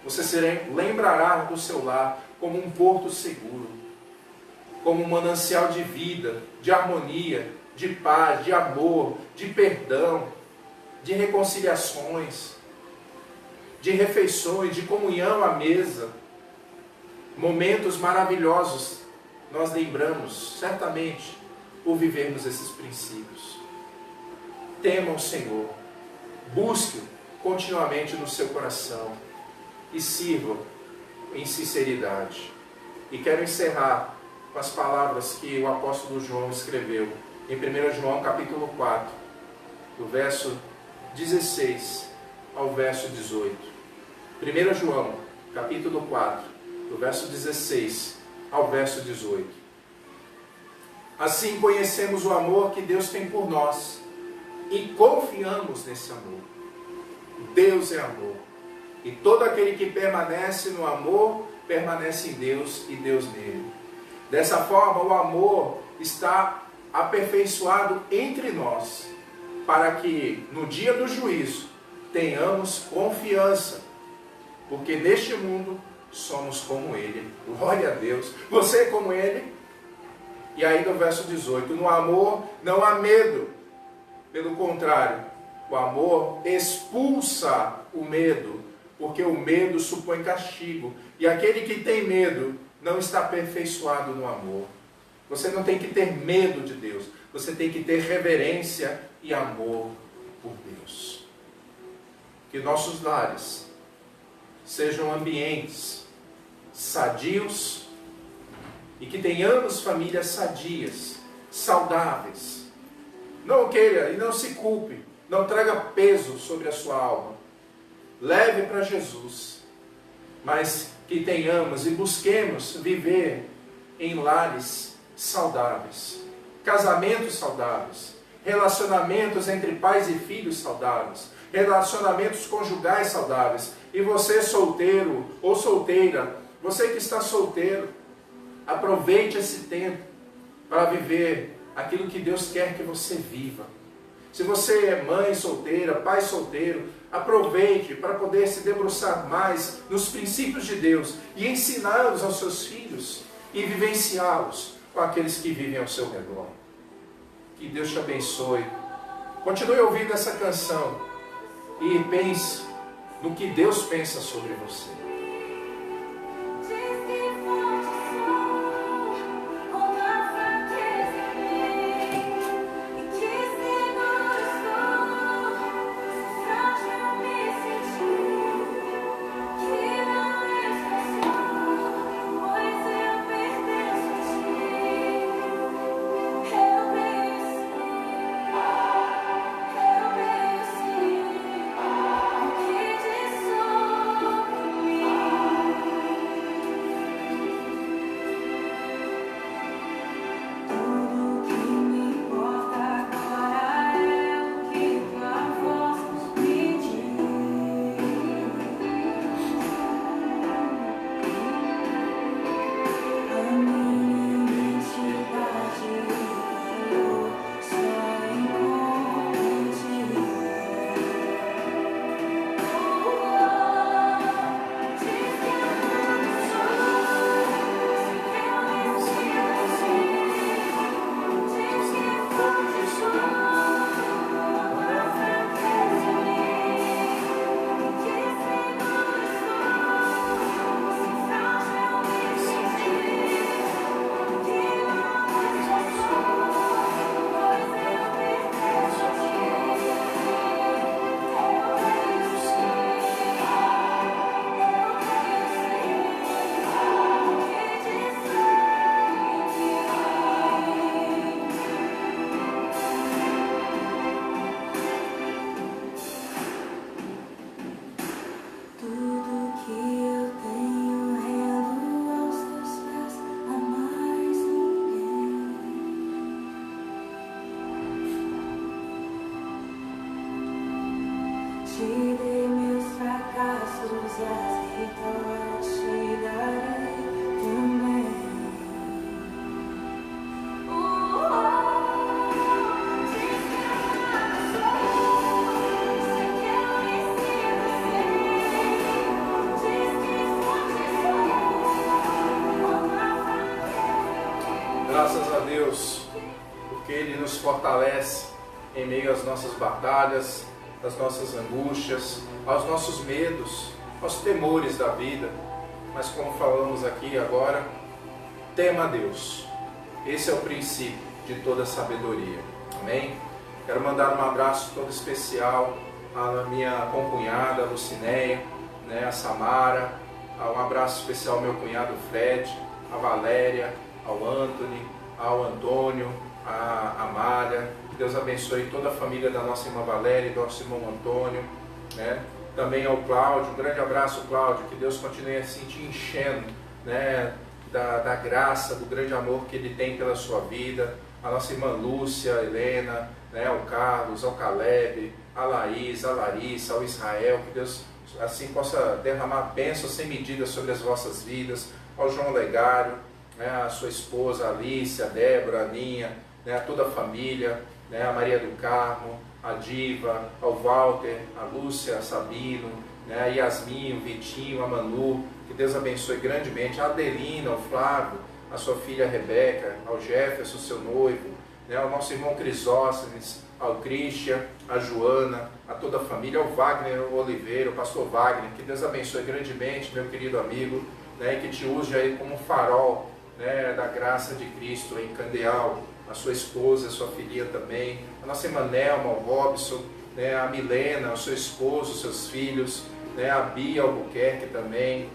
A: você se lembrará do seu lar como um porto seguro, como um manancial de vida, de harmonia, de paz, de amor, de perdão, de reconciliações, de refeições, de comunhão à mesa, momentos maravilhosos. Nós lembramos, certamente, por vivermos esses princípios. Tema o Senhor, busque-o continuamente no seu coração e sirva em sinceridade. E quero encerrar com as palavras que o apóstolo João escreveu em 1 João capítulo 4, do verso 16 ao verso 18. 1 João capítulo 4, do verso 16 ao verso 18. Assim conhecemos o amor que Deus tem por nós e confiamos nesse amor. Deus é amor. E todo aquele que permanece no amor, permanece em Deus e Deus nele. Dessa forma, o amor está aperfeiçoado entre nós, para que no dia do juízo tenhamos confiança, porque neste mundo somos como Ele. Glória a Deus. Você é como Ele? E aí no verso 18, no amor não há medo. Pelo contrário, o amor expulsa o medo, porque o medo supõe castigo. E aquele que tem medo não está aperfeiçoado no amor. Você não tem que ter medo de Deus. Você tem que ter reverência e amor por Deus. que nossos lares sejam ambientes sadios e que tenhamos famílias sadias, saudáveis. Não queira e não se culpe, não traga peso sobre a sua alma. Leve para Jesus, mas que tenhamos e busquemos viver em lares saudáveis, casamentos saudáveis, relacionamentos entre pais e filhos saudáveis, relacionamentos conjugais saudáveis. E você solteiro ou solteira, você que está solteiro, aproveite esse tempo para viver aquilo que Deus quer que você viva. Se você é mãe solteira, pai solteiro, aproveite para poder se debruçar mais nos princípios de Deus e ensiná-los aos seus filhos e vivenciá-los com aqueles que vivem ao seu redor. Que Deus te abençoe. Continue ouvindo essa canção e pense no que Deus pensa sobre você. Graças a Deus, porque Ele nos fortalece em meio às nossas batalhas, às nossas angústias, aos nossos medos, aos temores da vida. Mas como falamos aqui agora, tema a Deus. Esse é o princípio de toda sabedoria. Amém? Quero mandar um abraço todo especial à minha concunhada, a Lucinéia, a Samara, um abraço especial ao meu cunhado Fred, a Valéria, ao Anthony, ao Antônio, a Amália. Que Deus abençoe toda a família da nossa irmã Valéria e do nosso irmão Antônio, Também ao Cláudio, um grande abraço, Cláudio, que Deus continue assim te enchendo, da graça, do grande amor que Ele tem pela sua vida. A nossa irmã Lúcia, a Helena, ao Carlos, ao Caleb, a Laís, a Larissa, ao Israel, que Deus assim possa derramar bênçãos sem medida sobre as vossas vidas. Ao João Legário, a sua esposa, a Alice, a Débora, a Aninha, a toda a família, a Maria do Carmo, a Diva, ao Walter, a Lúcia, a Sabino, a Yasmin, o Vitinho, a Manu. Que Deus abençoe grandemente. A Adelina, ao Flávio, a sua filha Rebeca, ao Jefferson, seu noivo, ao nosso irmão Crisóstones, ao Christian, a Joana, a toda a família, ao Wagner Oliveira, o pastor Wagner. Que Deus abençoe grandemente, meu querido amigo, e que te use aí como farol, da graça de Cristo em Candeal, a sua esposa, a sua filhinha também, a nossa irmã Nelma, o Robson, né, a Milena, o seu esposo, os seus filhos, né, a Bia Albuquerque também,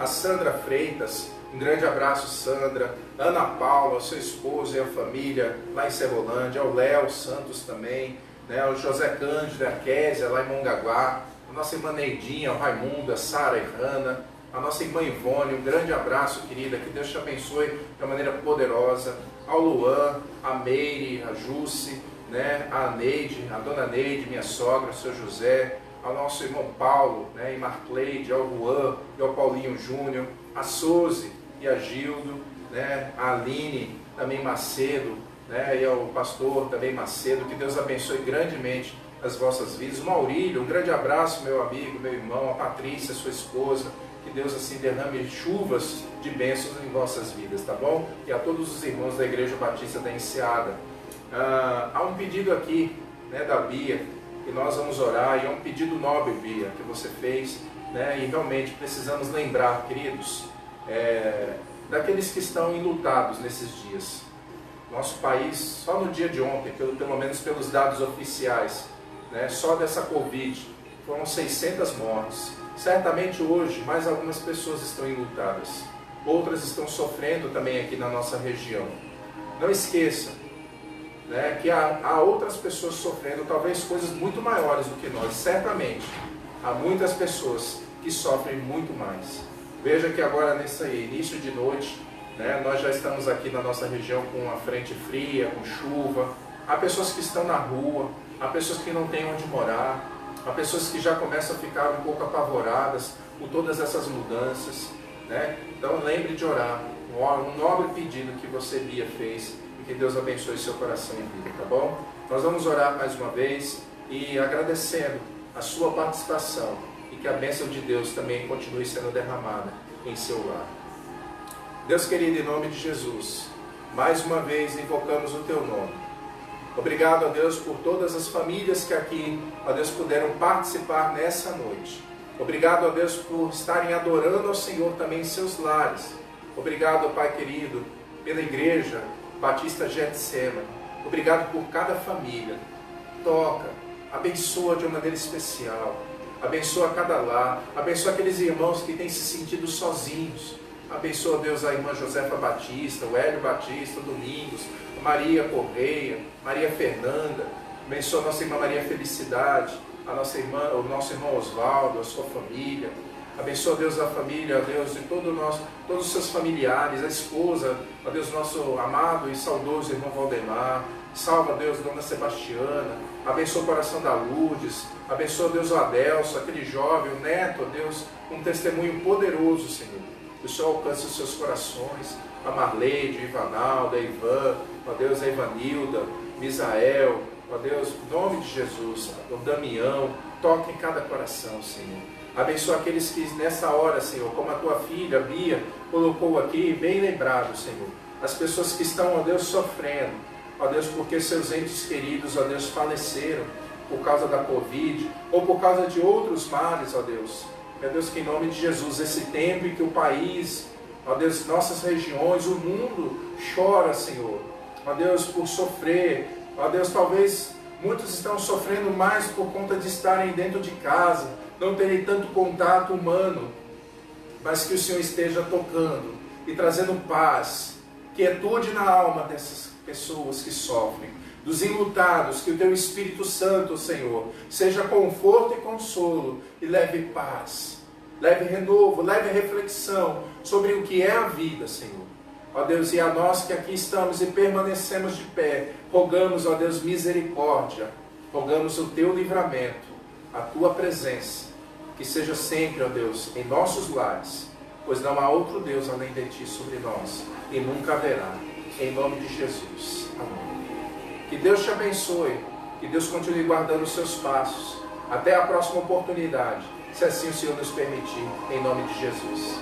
A: a Sandra Freitas, um grande abraço, Sandra, Ana Paula, o seu esposo e a família lá em Serrolândia, o Léo Santos também, né, o José Cândido, a Késia lá em Mongaguá, a nossa irmã Neidinha, o Raimundo, a Sara e Hanna, a nossa irmã Ivone, um grande abraço, querida, que Deus te abençoe de uma maneira poderosa, ao Luan, a Meire, a Jusce, né, a Neide, a dona Neide, minha sogra, o seu José, ao nosso irmão Paulo, né, e Marcleide, ao Juan e ao Paulinho Júnior, a Suzy e a Gildo, né, a Aline, também Macedo, né, e ao pastor também Macedo, que Deus abençoe grandemente as vossas vidas. O Maurílio, um grande abraço, meu amigo, meu irmão, a Patrícia, sua esposa, que Deus assim derrame chuvas de bênçãos em vossas vidas, tá bom? E a todos os irmãos da Igreja Batista da Enseada. Há um pedido aqui, né, da Bia, que nós vamos orar, e é um pedido nobre, Bia, que você fez, né, e realmente precisamos lembrar, queridos, daqueles que estão enlutados nesses dias. Nosso país, só no dia de ontem, pelo menos pelos dados oficiais, né, só dessa Covid, foram 600 mortes. Certamente hoje, mais algumas pessoas estão enlutadas. Outras estão sofrendo também aqui na nossa região. Não esqueça, né, que há outras pessoas sofrendo, talvez coisas muito maiores do que nós. Certamente, há muitas pessoas que sofrem muito mais. Veja que agora, nesse início de noite, né, nós já estamos aqui na nossa região com uma frente fria, com chuva. Há pessoas que estão na rua, há pessoas que não têm onde morar, há pessoas que já começam a ficar um pouco apavoradas por todas essas mudanças, né? Então lembre de orar, um nobre pedido que você, Bia, fez, e que Deus abençoe seu coração e vida, tá bom? Nós vamos orar mais uma vez e agradecendo a sua participação, e que a bênção de Deus também continue sendo derramada em seu lar. Deus querido, em nome de Jesus, mais uma vez invocamos o teu nome. Obrigado, ó Deus, por todas as famílias que aqui, ó Deus, puderam participar nessa noite. Obrigado, ó Deus, por estarem adorando ao Senhor também em seus lares. Obrigado, ó Pai querido, pela Igreja Batista Getsemane. Obrigado por cada família. Toca, abençoa de uma maneira especial. Abençoa cada lar. Abençoa aqueles irmãos que têm se sentido sozinhos. Abençoa, Deus, a irmã Josefa Batista, o Hélio Batista, o Domingos, a Maria Correia, Maria Fernanda. Abençoa a nossa irmã Maria Felicidade, a nossa irmã, o nosso irmão Oswaldo, a sua família. Abençoa, Deus, a família, a Deus, de todos os seus familiares, a esposa, a Deus, nosso amado e saudoso irmão Valdemar. Salva, Deus, Dona Sebastiana. Abençoa o coração da Lourdes. Abençoa, Deus, o Adelso, aquele jovem, o neto, Deus, um testemunho poderoso, Senhor. Que o Senhor alcance os seus corações, a Marleide, o Ivanaldo, a Ivan, ó Deus, a Ivanilda, Misael, ó Deus, em nome de Jesus, o Damião, toque em cada coração, Senhor. Abençoa aqueles que nessa hora, Senhor, como a tua filha, Bia, colocou aqui, bem lembrado, Senhor, as pessoas que estão, ó Deus, sofrendo, ó Deus, porque seus entes queridos, ó Deus, faleceram por causa da Covid, ou por causa de outros males, ó Deus. Meu Deus, que em nome de Jesus, esse tempo em que o país, ó Deus, nossas regiões, o mundo chora, Senhor, ó Deus, por sofrer, ó Deus, talvez muitos estão sofrendo mais por conta de estarem dentro de casa, não terem tanto contato humano, mas que o Senhor esteja tocando e trazendo paz, quietude na alma dessas pessoas que sofrem, dos enlutados, que o teu Espírito Santo, Senhor, seja conforto e consolo, e leve paz, leve renovo, leve reflexão sobre o que é a vida, Senhor. Ó Deus, e a nós que aqui estamos e permanecemos de pé, rogamos, ó Deus, misericórdia, rogamos o teu livramento, a tua presença, que seja sempre, ó Deus, em nossos lares, pois não há outro Deus além de ti sobre nós, e nunca haverá, em nome de Jesus. Amém. Que Deus te abençoe, que Deus continue guardando os seus passos. Até a próxima oportunidade, se assim o Senhor nos permitir, em nome de Jesus.